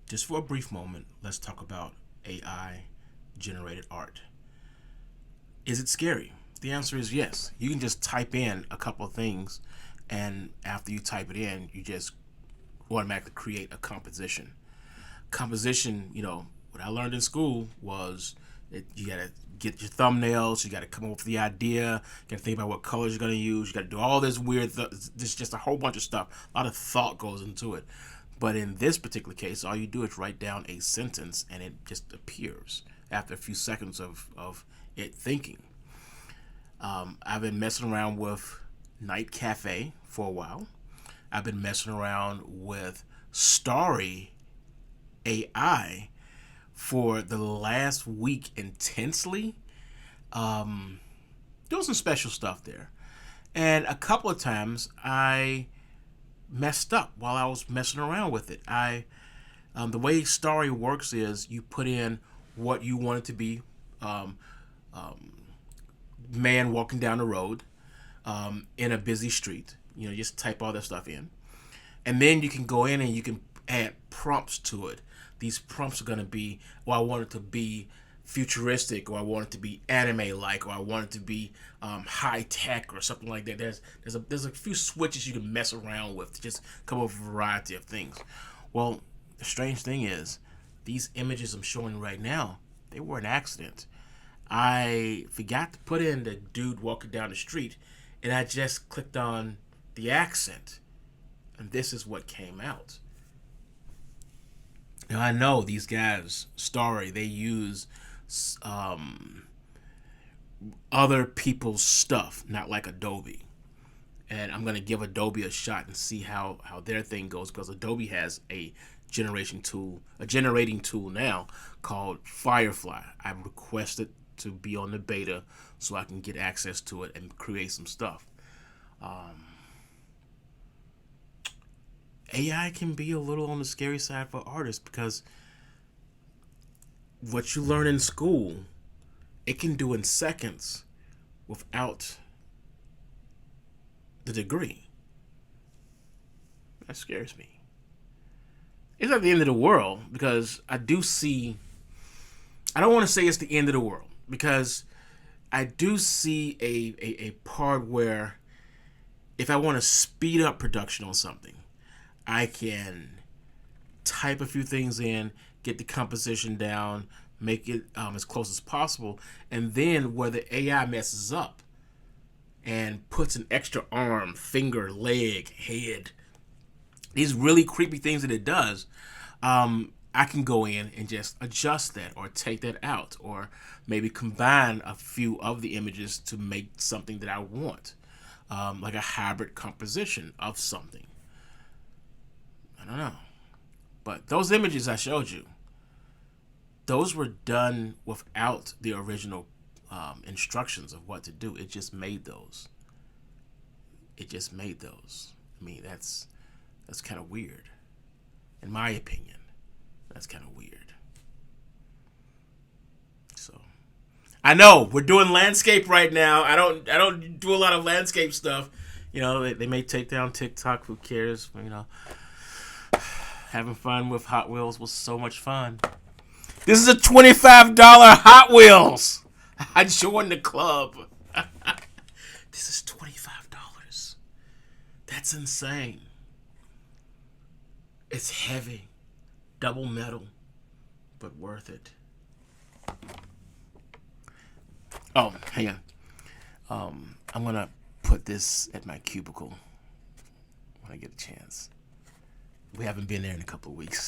just for a brief moment, let's talk about AI generated art. Is it scary? The answer is yes. You can just type in a couple of things, and after you type it in, you just automatically create a composition. Composition, what I learned in school was that you gotta get your thumbnails, you gotta come up with the idea, you gotta think about what colors you're gonna use, you gotta do all this weird, this just a whole bunch of stuff. A lot of thought goes into it. But in this particular case, all you do is write down a sentence and it just appears after a few seconds of it thinking. I've been messing around with Night Cafe for a while. I've been messing around with Starry AI for the last week intensely. Doing some special stuff there. And a couple of times I messed up while I was messing around with it. The way Starry works is you put in what you want it to be. Man walking down the road in a busy street. Just type all that stuff in. And then you can go in and you can add prompts to it. These prompts are going to be, I want it to be futuristic, or I want it to be anime-like, or I want it to be high-tech or something like that. There's a few switches you can mess around with to just come up with a variety of things. Well, the strange thing is, these images I'm showing right now, they were an accident. I forgot to put in the dude walking down the street, and I just clicked on the accent, and this is what came out. Now I know these guys, Starry, they use other people's stuff, not like Adobe. And I'm gonna give Adobe a shot and see how their thing goes, because Adobe has a generating tool now called Firefly. I've requested to be on the beta so I can get access to it and create some stuff. AI can be a little on the scary side for artists, because what you learn in school, it can do in seconds without the degree. That scares me. It's not the end of the world, because I don't want to say it's the end of the world, because I do see a part where if I want to speed up production on something, I can type a few things in, get the composition down, make it as close as possible, and then where the AI messes up and puts an extra arm, finger, leg, head, these really creepy things that it does, I can go in and just adjust that or take that out, or maybe combine a few of the images to make something that I want, like a hybrid composition of something. I don't know. But those images I showed you, those were done without the original instructions of what to do. It just made those. I mean, that's kind of weird. In my opinion, that's kind of weird. So, I know we're doing landscape right now. I don't do a lot of landscape stuff. They may take down TikTok. Who cares? Having fun with Hot Wheels was so much fun. This is a $25 Hot Wheels. I joined the club. This is $25. That's insane. It's heavy. Double metal. But worth it. Oh, hang on. I'm going to put this at my cubicle when I get a chance. We haven't been there in a couple of weeks.